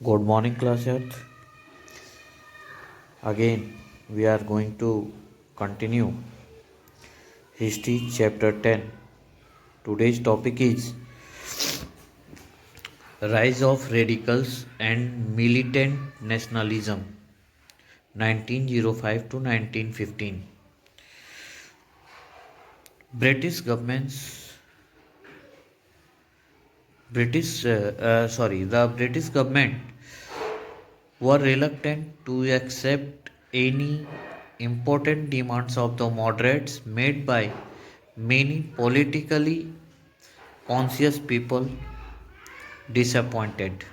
Good morning, class Earth. Again, we are going to continue History Chapter 10. Today's topic is Rise of Radicals and Militant Nationalism 1905 to 1915. British governments the British government were reluctant to accept any important demands of the moderates made by many politically conscious people disappointed.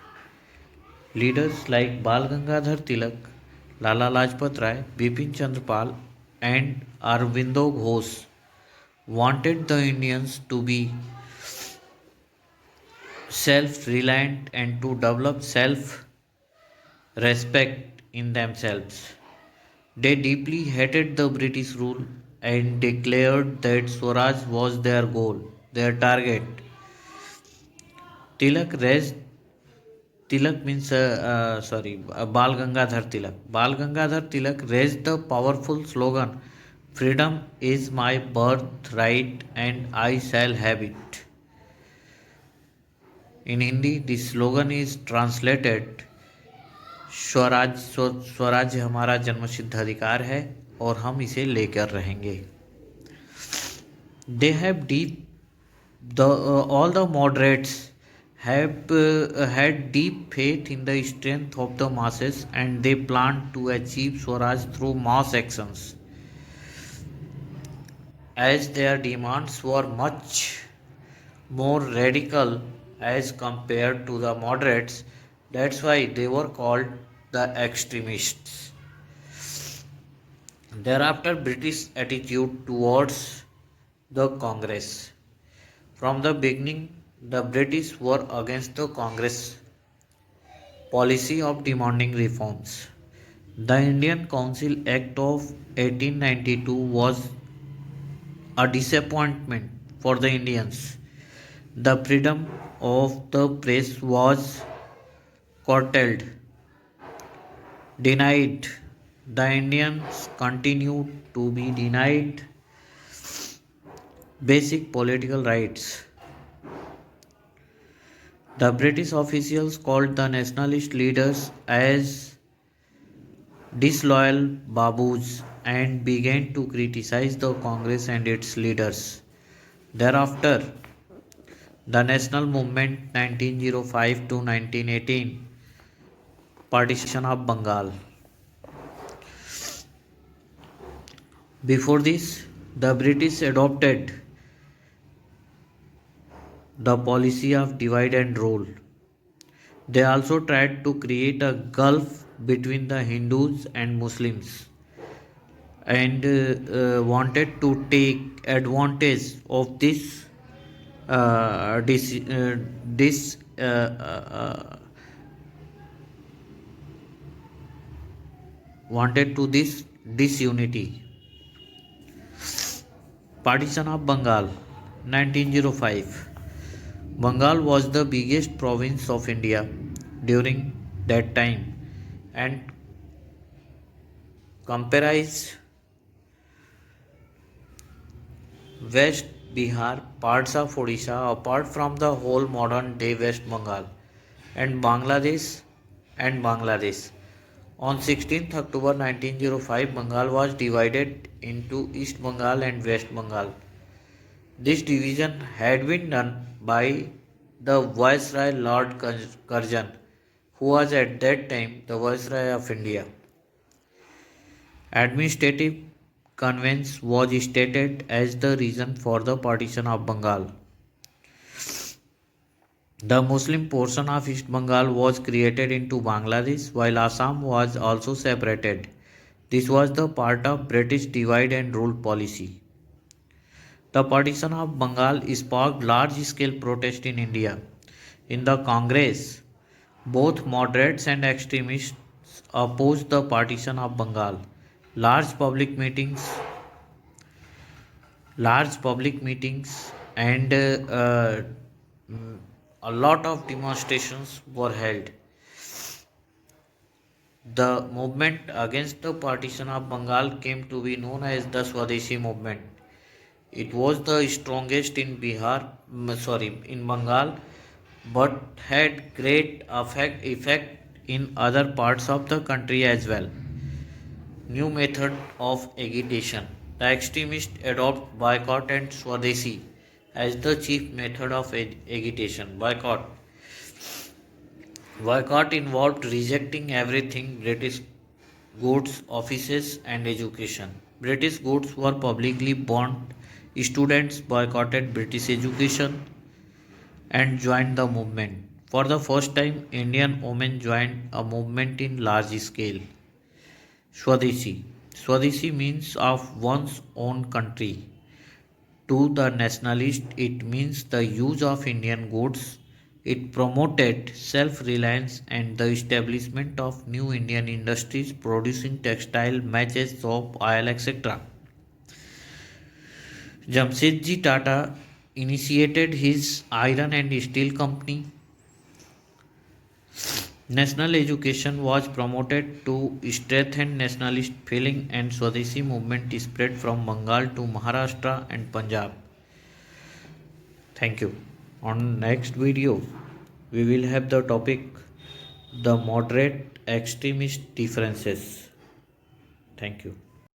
Leaders like Bal Gangadhar Tilak, Lala Lajpat Rai, Bipin Chandra Pal, and Arvindo Ghosh wanted the Indians to be self reliant and to develop self respect in themselves. They deeply hated the British rule and declared that Swaraj was their goal, their target. Tilak raised Tilak means Bal Gangadhar Tilak. Bal Gangadhar Tilak raised the powerful slogan, "Freedom is my birthright and I shall have it." In Hindi, this slogan is translated Swaraj हमारा जन्मसिद्ध अधिकार है और हम इसे लेकर रहेंगे. They have deep the all the moderates have had deep faith in the strength of the masses and they planned to achieve Swaraj through mass actions. As their demands were much more radical as compared to the moderates, that's why they were called the extremists. Thereafter, British attitude towards the Congress. From the beginning, the British were against the Congress policy of demanding reforms. The Indian Council Act of 1892 was a disappointment for the Indians. The freedom of the press was curtailed, denied. The Indians continued to be denied basic political rights. The British officials called the nationalist leaders as disloyal babus and began to criticize the Congress and its leaders. Thereafter, the national movement 1905 to 1918 partition of Bengal. Before this, the British adopted the policy of divide and rule. They also tried to create a gulf between the Hindus and Muslims and wanted to take advantage of uh, this uh, this uh, uh, wanted to this disunity. Partition of Bengal 1905. Bengal was the biggest province of India during that time and comprised West Bihar, parts of Odisha, apart from the whole modern day West Bengal, and Bangladesh. On 16th October 1905, Bengal was divided into East Bengal and West Bengal. This division had been done by the Viceroy Lord Curzon, who was at that time the Viceroy of India. Administrative convenience was stated as the reason for the partition of Bengal. The Muslim portion of East Bengal was created into Bangladesh while Assam was also separated. This was the part of British divide and rule policy. The partition of Bengal sparked large-scale protest in India. In the Congress, both moderates and extremists opposed the partition of Bengal. Large public meetings, large public meetings, and a lot of demonstrations were held. The movement against the partition of Bengal came to be known as the Swadeshi movement. It was the strongest in in Bengal, but had great effect in other parts of the country as well. New method of agitation. The extremists adopt boycott and Swadeshi as the chief method of agitation. Boycott involved rejecting everything British goods, offices, and education. British goods were publicly banned. Students boycotted British education and joined the movement. For the first time, Indian women joined a movement in large scale. Swadeshi. Swadeshi means of one's own country. To the nationalist, it means the use of Indian goods. It promoted self reliance and the establishment of new Indian industries producing textile, matches, soap, oil, etc. Jamshedji Tata initiated his iron and steel company. National education was promoted to strengthen nationalist feeling and Swadeshi movement spread from Bengal to Maharashtra and Punjab. Thank you. On next video, we will have the topic the moderate extremist differences. Thank you.